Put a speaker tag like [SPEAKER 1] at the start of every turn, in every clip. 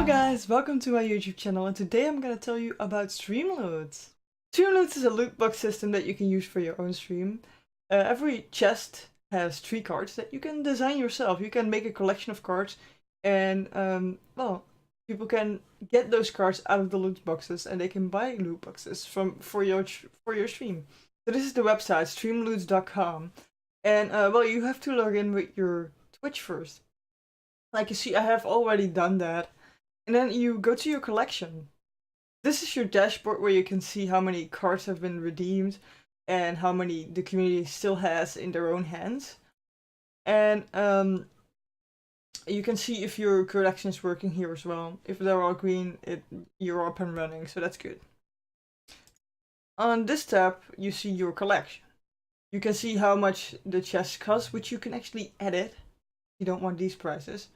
[SPEAKER 1] Hello guys, welcome to my YouTube channel, and today I'm gonna tell you about Streamloots. Streamloots is a loot box system that you can use for your own stream. Every chest has 3 cards that you can design yourself. You can make a collection of cards and, well, people can get those cards out of the loot boxes and they can buy loot boxes for your stream. So this is the website, streamloots.com. And, well, you have to log in with your Twitch first. Like you see, I have already done that. And then you go to your collection. This is your dashboard where you can see how many cards have been redeemed and how many the community still has in their own hands. And you can see if your collection is working here as well. If they're all green, you're up and running, so that's good. On this tab, you see your collection. You can see how much the chest costs, which you can actually edit. You don't want these prices.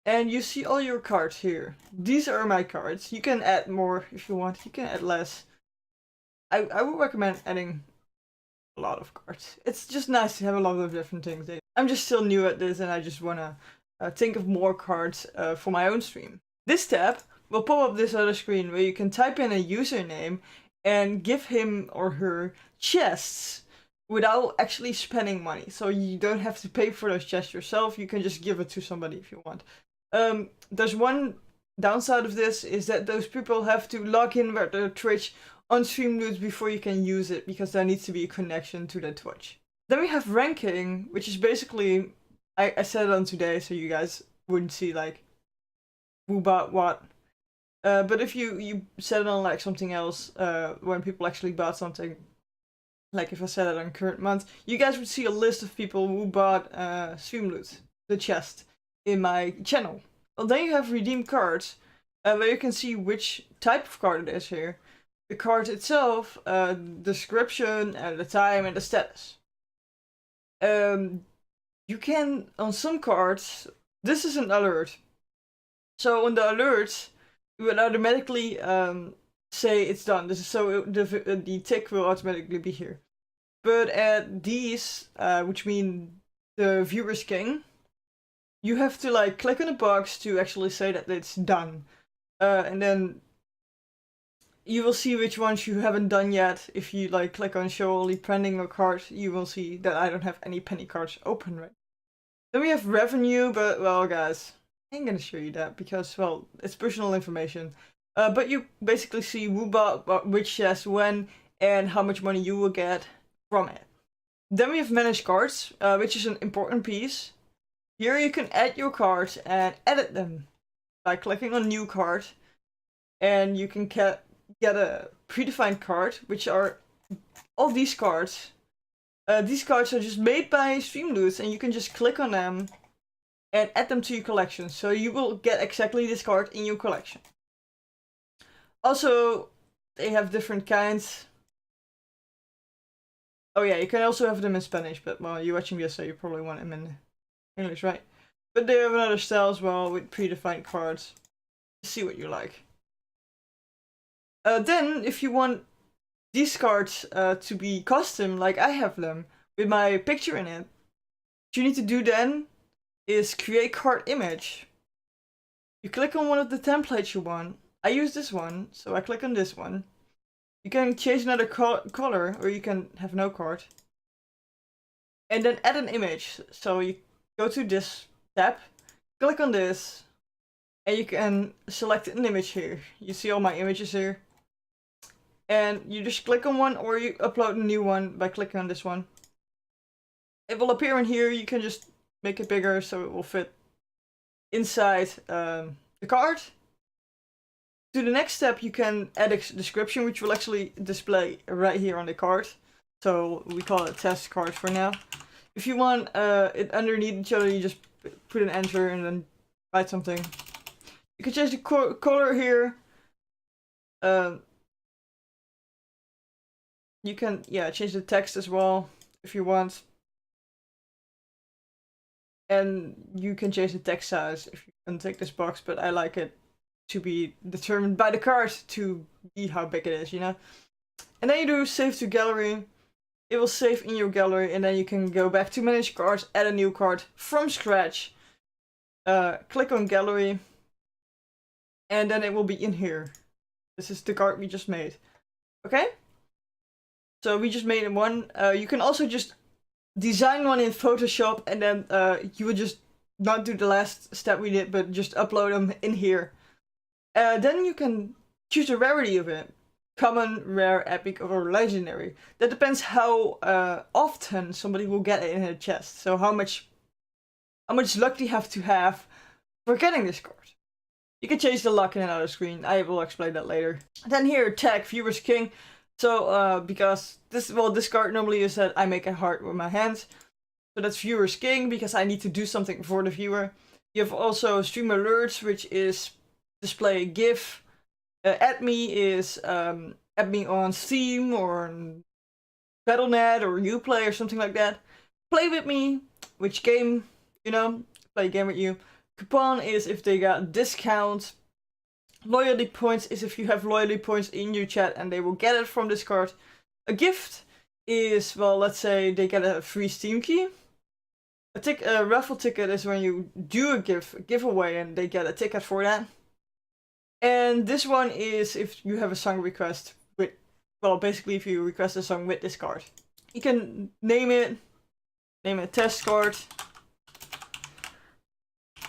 [SPEAKER 1] And you see all your cards here. These are my cards. You can add more if you want. You can add less. I would recommend adding a lot of cards. It's just nice to have a lot of different things. I'm just still new at this and I just want to think of more cards for my own stream. This tab will pop up this other screen where you can type in a username and give him or her chests without actually spending money. So you don't have to pay for those chests yourself. You can just give it to somebody if you want. There's one downside of this is that those people have to log in with their Twitch on Streamloots before you can use it, because there needs to be a connection to their Twitch. Then we have ranking, which is basically, I set it on today so you guys wouldn't see like who bought what. But if you set it on like something else, when people actually bought something, like if I set it on current month, you guys would see a list of people who bought Streamloots, the chest, in my channel. Well, then you have redeemed cards, where you can see which type of card it is here. The card itself, description, the time, and the status. You can, on some cards, this is an alert. So on the alerts, it will automatically say it's done. This is so the tick will automatically be here. But at these, which mean the viewer's king, you have to like click on a box to actually say that it's done. And then you will see which ones you haven't done yet. If you like click on show only pending or cards, you will see that I don't have any penny cards open right. Then we have revenue, but well guys, I ain't gonna show you that because, well, it's personal information. But you basically see who bought which chest, when, and how much money you will get from it. Then we have manage cards, which is an important piece. Here you can add your cards and edit them by clicking on new card, and you can get a predefined card, which are all these cards. These cards are just made by Streamloots, and you can just click on them and add them to your collection. So you will get exactly this card in your collection. Also, they have different kinds. Oh yeah, you can also have them in Spanish, but well, you're watching this, so you probably want them in English, right? But they have another style as well with predefined cards. See what you like. Then, if you want these cards to be custom, like I have them, with my picture in it, what you need to do then is create card image. You click on one of the templates you want. I use this one, so I click on this one. You can change another color, or you can have no card. And then add an image. So you go to this tab, click on this, and you can select an image here. You see all my images here. And you just click on one, or you upload a new one by clicking on this one. It will appear in here. You can just make it bigger so it will fit inside the card. To the next step, you can add a description, which will actually display right here on the card. So we call it test card for now. If you want it underneath each other, you just put an enter and then write something. You can change the color here. You can, yeah, change the text as well if you want. And you can change the text size if you untick this box, but I like it to be determined by the card to be how big it is, you know? And then you do save to gallery. It will save in your gallery, and then you can go back to manage cards, add a new card from scratch. Click on gallery. and then it will be in here. This is the card we just made. Okay? So we just made one. You can also just design one in Photoshop, and then you would just not do the last step we did, but just upload them in here. Then you can choose the rarity of it. Common, rare, epic, or legendary. That depends how often somebody will get it in a chest. So how much luck do you have to have for getting this card? You can change the luck in another screen. I will explain that later. Then here, tag, viewer's king. So because this card normally is that I make a heart with my hands. So that's viewer's king because I need to do something for the viewer. You have also Streamloots, which is display a GIF. Add me is add me on Steam or on Battle.net or Uplay or something like that. Play with me, which game, you know, play a game with you. Coupon is if they got discount. Loyalty points is if you have loyalty points in your chat and they will get it from this card. A gift is, well, let's say they get a free Steam key. A raffle ticket is when you do a giveaway and they get a ticket for that. And this one is if you have a song request with, well, basically if you request a song with this card. You can name it test card,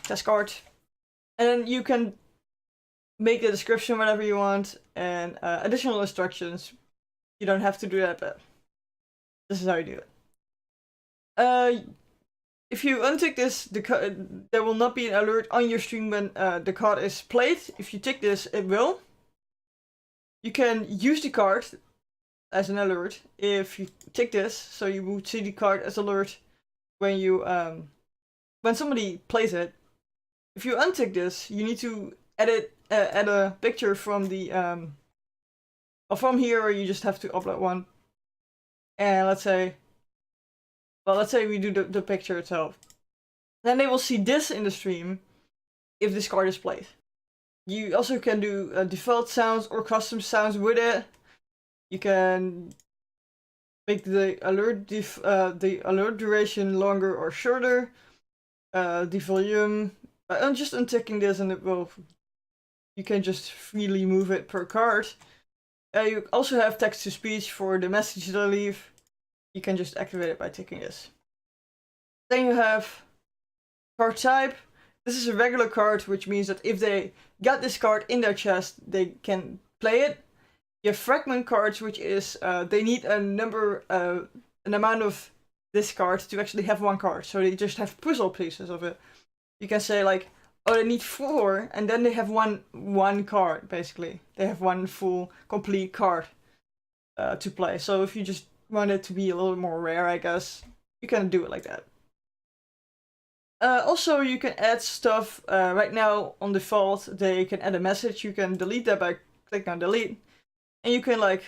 [SPEAKER 1] and then you can make the description whatever you want, and additional instructions. You don't have to do that, but this is how you do it. If you untick this, there will not be an alert on your stream when the card is played. If you tick this, it will. You can use the card as an alert if you tick this, so you would see the card as alert when you when somebody plays it. If you untick this, you need to add a picture from the from here, or you just have to upload one. And let's say we do the picture itself. Then they will see this in the stream if this card is played. You also can do default sounds or custom sounds with it. You can make the alert duration longer or shorter. The volume. I'm just unticking this, and it will. You can just freely move it per card. You also have text to speech for the message that I leave. You can just activate it by ticking this. Then you have card type. This is a regular card, which means that if they got this card in their chest, they can play it. You have fragment cards, which is they need an amount of this card to actually have one card. So they just have puzzle pieces of it. You can say like, oh, they need 4, and then they have one card, basically. They have one full, complete card to play. So if you just want it to be a little more rare, I guess, you can do it like that. Also, you can add stuff. Right now, on default, they can add a message. You can delete that by clicking on delete. And you can, like,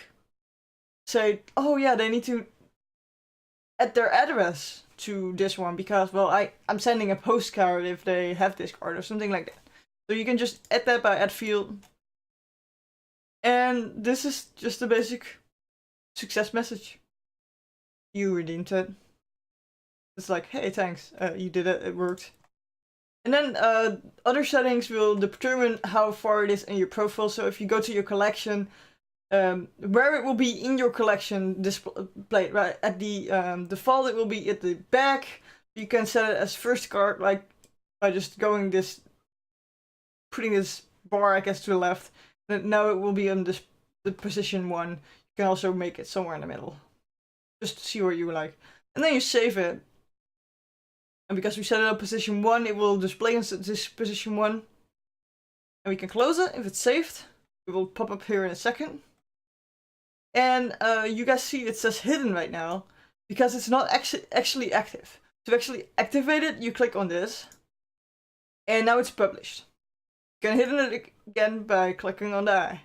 [SPEAKER 1] say, oh yeah, they need to add their address to this one because, well, I'm sending a postcard if they have this card or something like that. So you can just add that by add field. And this is just a basic success message. You redeemed it. It's like, hey, thanks, you did it, it worked. And then other settings will determine how far it is in your profile. So if you go to your collection, where it will be in your collection displayed, right? At the default, it will be at the back. You can set it as first card, like by just going putting this bar, I guess, to the left. And now it will be on the position 1. You can also make it somewhere in the middle, just to see what you like. And then you save it. And because we set it up position 1, it will display in this position 1. And we can close it if it's saved. It will pop up here in a second. And you guys see it says hidden right now because it's not actually active. To actually activate it, you click on this. And now it's published. You can hidden it again by clicking on the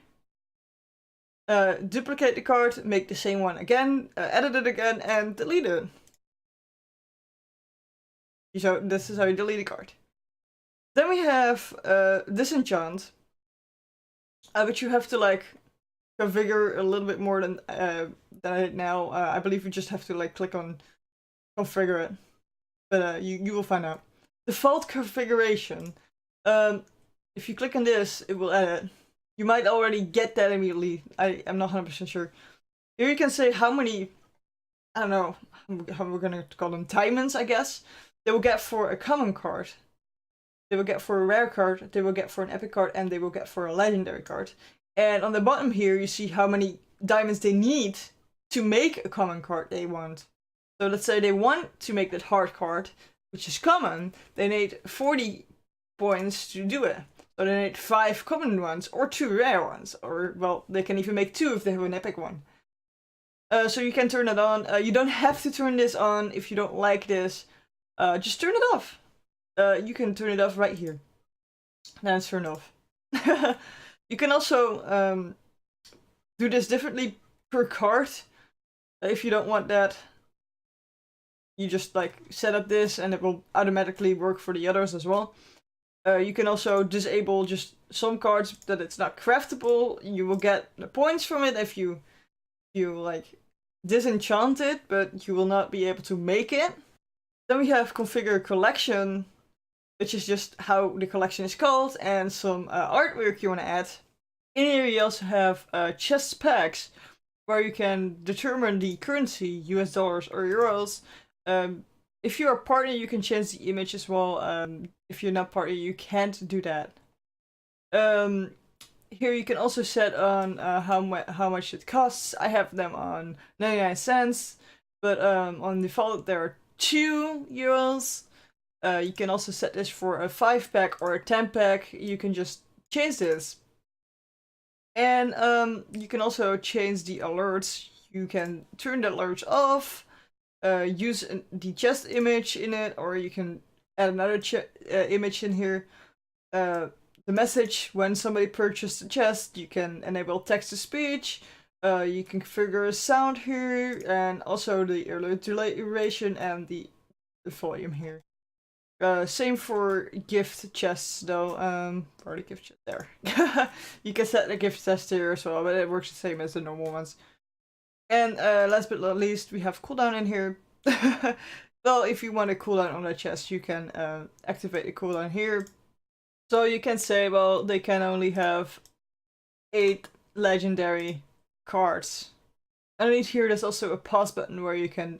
[SPEAKER 1] eye. Duplicate the card, make the same one again, edit it again, and delete it. So this is how you delete a card. Then we have disenchant, which you have to like configure a little bit more than I did now. I believe you just have to like click on configure it, but you will find out. Default configuration. if you click on this, it will edit. You might already get that immediately. I'm not 100% sure. Here you can say how many, I don't know, how we're gonna call them, diamonds, I guess, they will get for a common card. They will get for a rare card, they will get for an epic card, and they will get for a legendary card. And on the bottom here, you see how many diamonds they need to make a common card they want. So let's say they want to make that hard card, which is common, they need 40 points to do it. So they need 5 common ones, or 2 rare ones, or, well, they can even make 2 if they have an epic one. So you can turn it on. You don't have to turn this on if you don't like this. Just turn it off. You can turn it off right here. Then it's turned off. You can also do this differently per card. If you don't want that, you just like set up this and it will automatically work for the others as well. You can also disable just some cards that it's not craftable. You will get the points from it if you like disenchant it, but you will not be able to make it. Then we have configure collection, which is just how the collection is called, and some artwork you want to add. In here you also have chest packs, where you can determine the currency, US dollars or euros. If you're a partner, you can change the image as well. If you're not partner, you can't do that. Here you can also set on how much it costs. I have them on 99 cents, but on default there are 2 euros. You can also set this for a 5-pack or a 10-pack. You can just change this. And you can also change the alerts. You can turn the alerts off, use the chest image in it, or you can add another image in here. The message when somebody purchased the chest, you can enable text-to-speech. You can configure sound here, and also the alert duration and the volume here. Same for gift chests though. Or the gift chest there. You can set the gift chest here as well, but it works the same as the normal ones. And last but not least, we have cooldown in here. Well, if you want a cooldown on the chest, you can activate the cooldown here. So you can say, well, they can only have 8 legendary cards. Underneath here, there's also a pause button where you can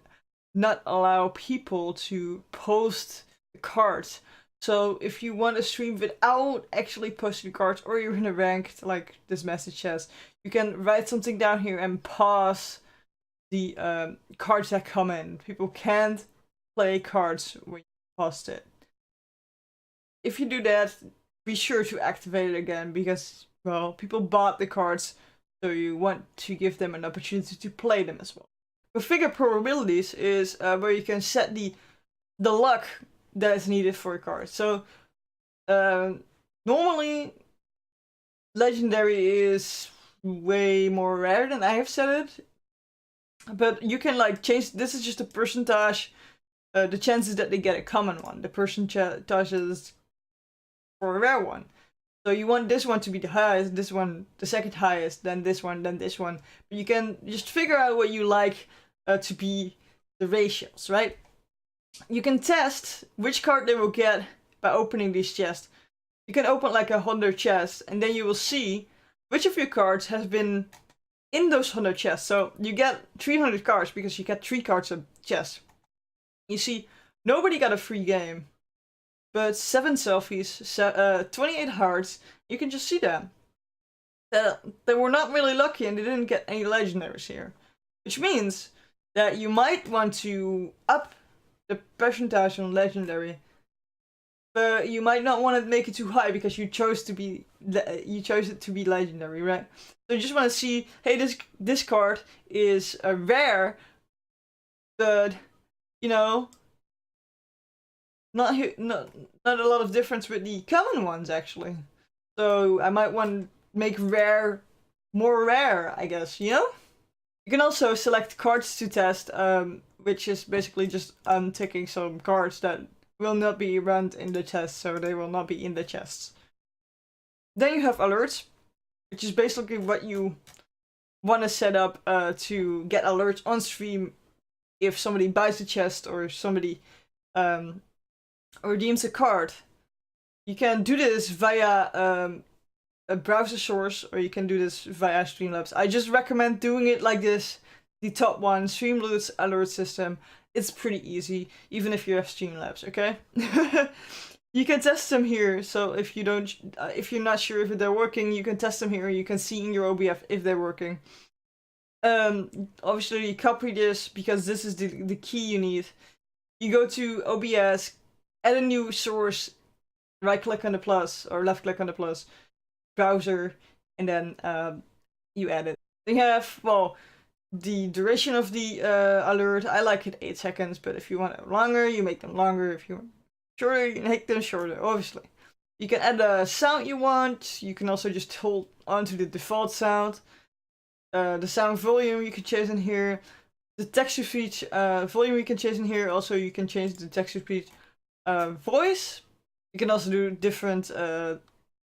[SPEAKER 1] not allow people to post cards. So if you want to stream without actually posting cards, or you're in a ranked like this message says, you can write something down here and pause the cards that come in. People can't play cards when you post it. If you do that, be sure to activate it again, because, well, people bought the cards, so you want to give them an opportunity to play them as well. Configure probabilities is where you can set the luck that is needed for a card. So normally legendary is way more rare than I have set it, but you can like change. This is just a percentage, the chances that they get a common one. The percentages for a rare one. So you want this one to be the highest, this one the second highest, then this one, then this one. But you can just figure out what you like to be the ratios, right? You can test which card they will get by opening these chests. You can open like 100 chests, and then you will see which of your cards has been in those 100 chests. So you get 300 cards because you get 3 cards a chest. You see, nobody got a free game, but 7 selfies, 28 hearts. You can just see them. They were not really lucky and they didn't get any legendaries here, which means that you might want to up the percentage on legendary, but you might not want to make it too high because you chose it to be legendary, right? So you just want to see, hey, this card is a rare, but you know, not a lot of difference with the common ones actually. So I might want to make rare more rare, I guess, you know? You can also select cards to test, which is basically just unticking some cards that will not be run in the chest, so they will not be in the chests. Then you have alerts, which is basically what you want to set up to get alerts on stream if somebody buys a chest or if somebody redeems a card. You can do this via a browser source, or you can do this via Streamlabs. I just recommend doing it like this. The top one, Streamloots alert system. It's pretty easy, even if you have Streamlabs, okay? You can test them here, so if you're not sure if they're working, you can test them here. You can see in your OBF if they're working. Obviously copy this because this is the key you need. You go to OBS, add a new source, right click on the plus or left click on the plus, browser, and then you add it. Then you have, well, the duration of the alert. I like it 8 seconds, but if you want it longer, you make them longer. If you want shorter, you make them shorter, obviously. You can add a sound you want. You can also just hold on to the default sound. The sound volume you can change in here. The text-to-speech volume you can change in here. Also, you can change the text-to-speech voice. You can also do different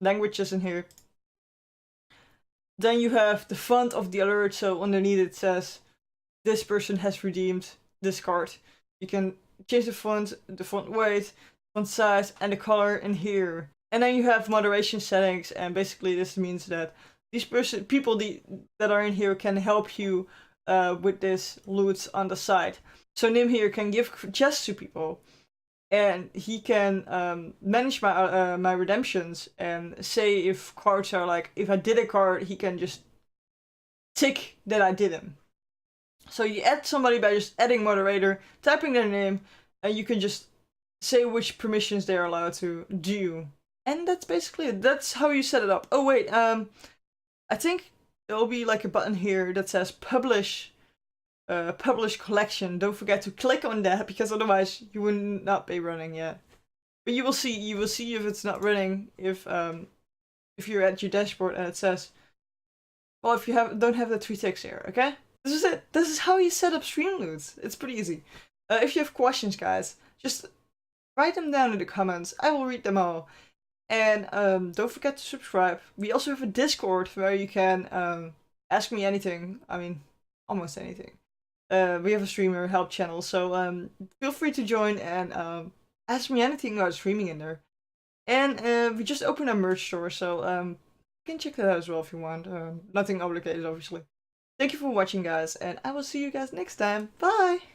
[SPEAKER 1] languages in here. Then you have the font of the alert. So underneath it says, this person has redeemed this card. You can change the font weight, font size, and the color in here. And then you have moderation settings, and basically this means that these people that are in here can help you with this loots on the side. So Nim here can give chests to people, and he can manage my redemptions and say if cards are like, if I did a card, he can just tick that I did him. So you add somebody by just adding moderator, typing their name, and you can just say which permissions they're allowed to do. And that's basically it. That's how you set it up. Oh wait, I think there'll be like a button here that says publish collection. Don't forget to click on that, because otherwise you will not be running yet. But you will see if it's not running if you're at your dashboard and it says, well, if you don't have the 3 ticks here, okay? This is it. This is how you set up Streamloots. It's pretty easy. If you have questions, guys, just write them down in the comments. I will read them all. And don't forget to subscribe. We also have a Discord where you can ask me anything. I mean, almost anything. We have a streamer help channel, so feel free to join and ask me anything about streaming in there. And we just opened a merch store, so you can check that out as well if you want. Nothing obligated, obviously. Thank you for watching, guys, and I will see you guys next time. Bye!